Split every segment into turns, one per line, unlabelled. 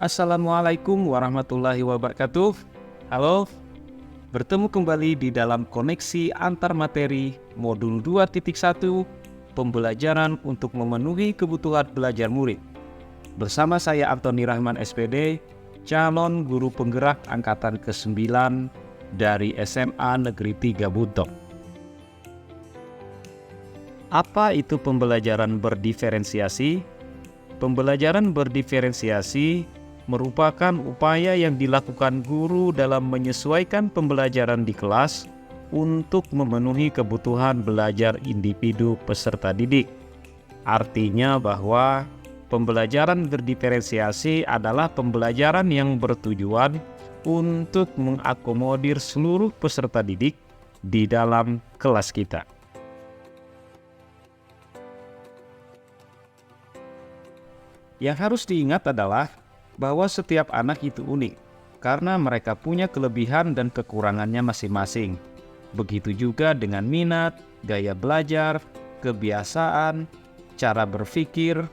Assalamualaikum warahmatullahi wabarakatuh. Halo, bertemu kembali di dalam koneksi antar materi modul 2.1 pembelajaran untuk memenuhi kebutuhan belajar murid. Bersama saya Antoni Rahman SPD, calon guru penggerak angkatan ke-9 dari SMA Negeri 3 Buntok. Apa itu pembelajaran berdiferensiasi? Pembelajaran berdiferensiasi merupakan upaya yang dilakukan guru dalam menyesuaikan pembelajaran di kelas untuk memenuhi kebutuhan belajar individu peserta didik. Artinya bahwa pembelajaran berdiferensiasi adalah pembelajaran yang bertujuan untuk mengakomodir seluruh peserta didik di dalam kelas kita. Yang harus diingat adalah bahwa setiap anak itu unik karena mereka punya kelebihan dan kekurangannya masing-masing. Begitu juga dengan minat, gaya belajar, kebiasaan, cara berpikir,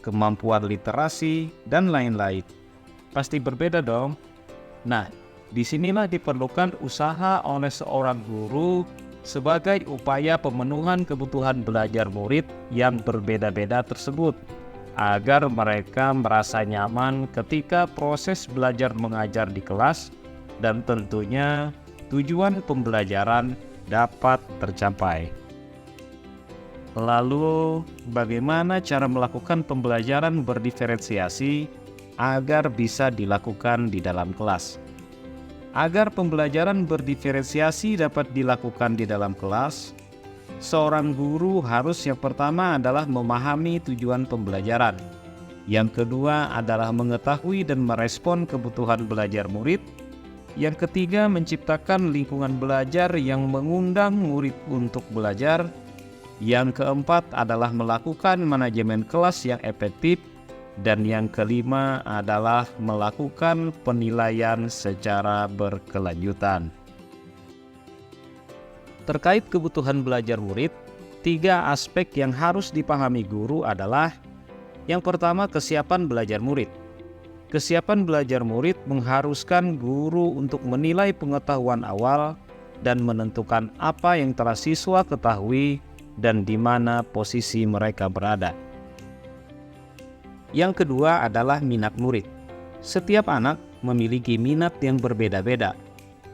kemampuan literasi, dan lain-lain. Pasti berbeda dong. Nah, disinilah diperlukan usaha oleh seorang guru sebagai upaya pemenuhan kebutuhan belajar murid yang berbeda-beda tersebut, agar mereka merasa nyaman ketika proses belajar mengajar di kelas dan tentunya tujuan pembelajaran dapat tercapai. Lalu, bagaimana cara melakukan pembelajaran berdiferensiasi agar bisa dilakukan di dalam kelas? Agar pembelajaran berdiferensiasi dapat dilakukan di dalam kelas, seorang guru harus yang pertama adalah memahami tujuan pembelajaran. Yang kedua adalah mengetahui dan merespon kebutuhan belajar murid. Yang ketiga, menciptakan lingkungan belajar yang mengundang murid untuk belajar. Yang keempat adalah melakukan manajemen kelas yang efektif. Dan yang kelima adalah melakukan penilaian secara berkelanjutan. Terkait kebutuhan belajar murid, 3 aspek yang harus dipahami guru adalah: yang pertama, kesiapan belajar murid. Kesiapan belajar murid mengharuskan guru untuk menilai pengetahuan awal dan menentukan apa yang telah siswa ketahui dan di mana posisi mereka berada. Yang kedua adalah minat murid. Setiap anak memiliki minat yang berbeda-beda.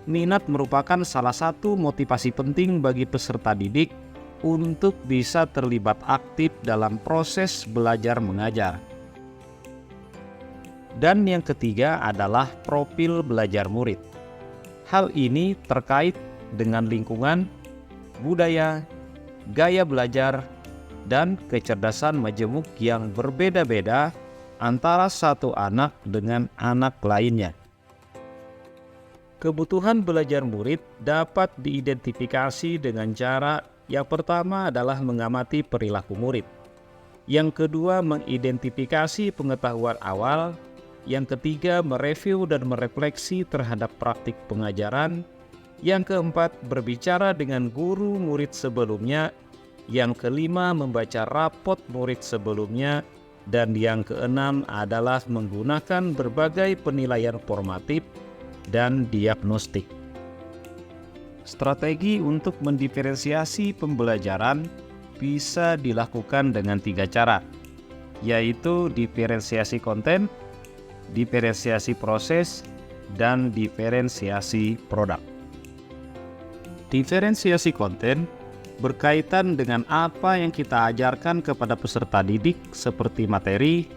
Minat merupakan salah satu motivasi penting bagi peserta didik untuk bisa terlibat aktif dalam proses belajar mengajar. Dan yang ketiga adalah profil belajar murid. Hal ini terkait dengan lingkungan, budaya, gaya belajar, dan kecerdasan majemuk yang berbeda-beda antara satu anak dengan anak lainnya. Kebutuhan belajar murid dapat diidentifikasi dengan cara yang pertama adalah mengamati perilaku murid. Yang kedua, mengidentifikasi pengetahuan awal. Yang ketiga, mereview dan merefleksi terhadap praktik pengajaran. Yang keempat, berbicara dengan guru murid sebelumnya. Yang kelima, membaca rapot murid sebelumnya. Dan yang keenam adalah menggunakan berbagai penilaian formatif dan diagnostik. Strategi untuk mendiferensiasi pembelajaran bisa dilakukan dengan 3 cara, yaitu diferensiasi konten, diferensiasi proses, dan diferensiasi produk. Diferensiasi konten berkaitan dengan apa yang kita ajarkan kepada peserta didik seperti materi,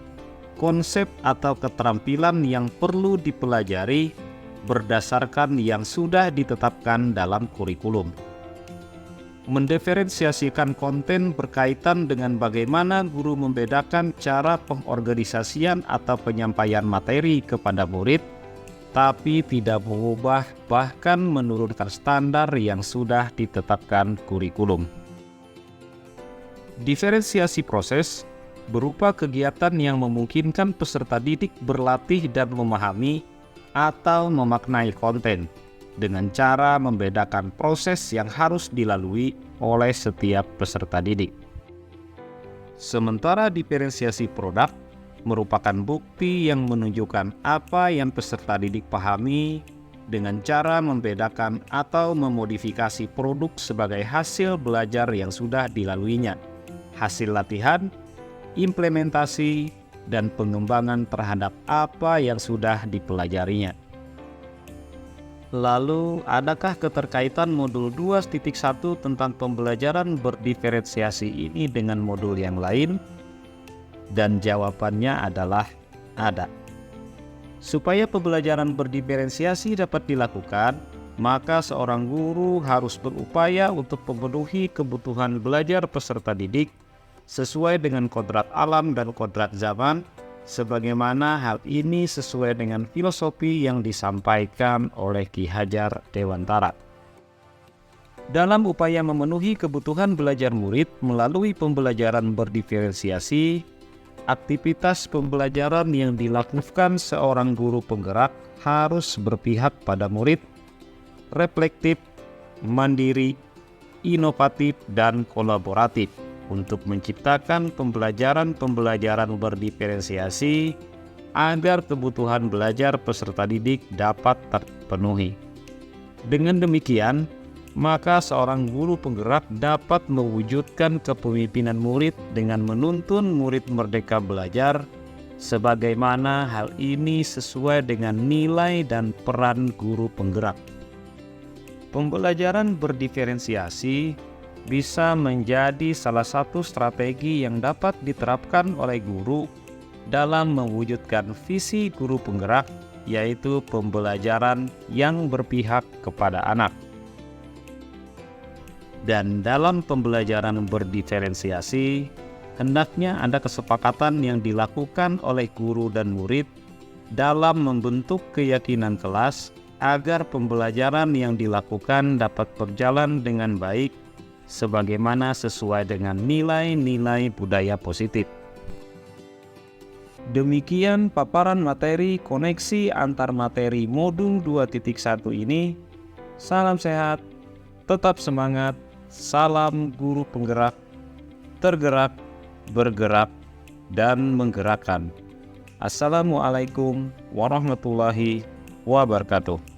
konsep atau keterampilan yang perlu dipelajari berdasarkan yang sudah ditetapkan dalam kurikulum. Mendiferensiasikan konten berkaitan dengan bagaimana guru membedakan cara pengorganisasian atau penyampaian materi kepada murid, tapi tidak mengubah bahkan menurunkan standar yang sudah ditetapkan kurikulum. Diferensiasi proses berupa kegiatan yang memungkinkan peserta didik berlatih dan memahami atau memaknai konten dengan cara membedakan proses yang harus dilalui oleh setiap peserta didik. Sementara diferensiasi produk merupakan bukti yang menunjukkan apa yang peserta didik pahami dengan cara membedakan atau memodifikasi produk sebagai hasil belajar yang sudah dilaluinya, hasil latihan, implementasi, dan pengembangan terhadap apa yang sudah dipelajarinya. Lalu, adakah keterkaitan modul 2.1 tentang pembelajaran berdiferensiasi ini dengan modul yang lain? Dan jawabannya adalah ada. Supaya pembelajaran berdiferensiasi dapat dilakukan, maka seorang guru harus berupaya untuk memenuhi kebutuhan belajar peserta didik sesuai dengan kodrat alam dan kodrat zaman, sebagaimana hal ini sesuai dengan filosofi yang disampaikan oleh Ki Hajar Dewantara. Dalam upaya memenuhi kebutuhan belajar murid melalui pembelajaran berdiferensiasi, aktivitas pembelajaran yang dilakukan seorang guru penggerak harus berpihak pada murid, reflektif, mandiri, inovatif, dan kolaboratif untuk menciptakan pembelajaran berdiferensiasi agar kebutuhan belajar peserta didik dapat terpenuhi. Dengan demikian, maka seorang guru penggerak dapat mewujudkan kepemimpinan murid dengan menuntun murid merdeka belajar, sebagaimana hal ini sesuai dengan nilai dan peran guru penggerak. Pembelajaran berdiferensiasi bisa menjadi salah satu strategi yang dapat diterapkan oleh guru dalam mewujudkan visi guru penggerak, yaitu pembelajaran yang berpihak kepada anak. Dan dalam pembelajaran berdiferensiasi, hendaknya ada kesepakatan yang dilakukan oleh guru dan murid dalam membentuk keyakinan kelas agar pembelajaran yang dilakukan dapat berjalan dengan baik sebagaimana sesuai dengan nilai-nilai budaya positif. Demikian paparan materi koneksi antar materi modul 2.1 ini. Salam sehat, tetap semangat, salam guru penggerak, tergerak, bergerak, dan menggerakkan. Assalamualaikum warahmatullahi wabarakatuh.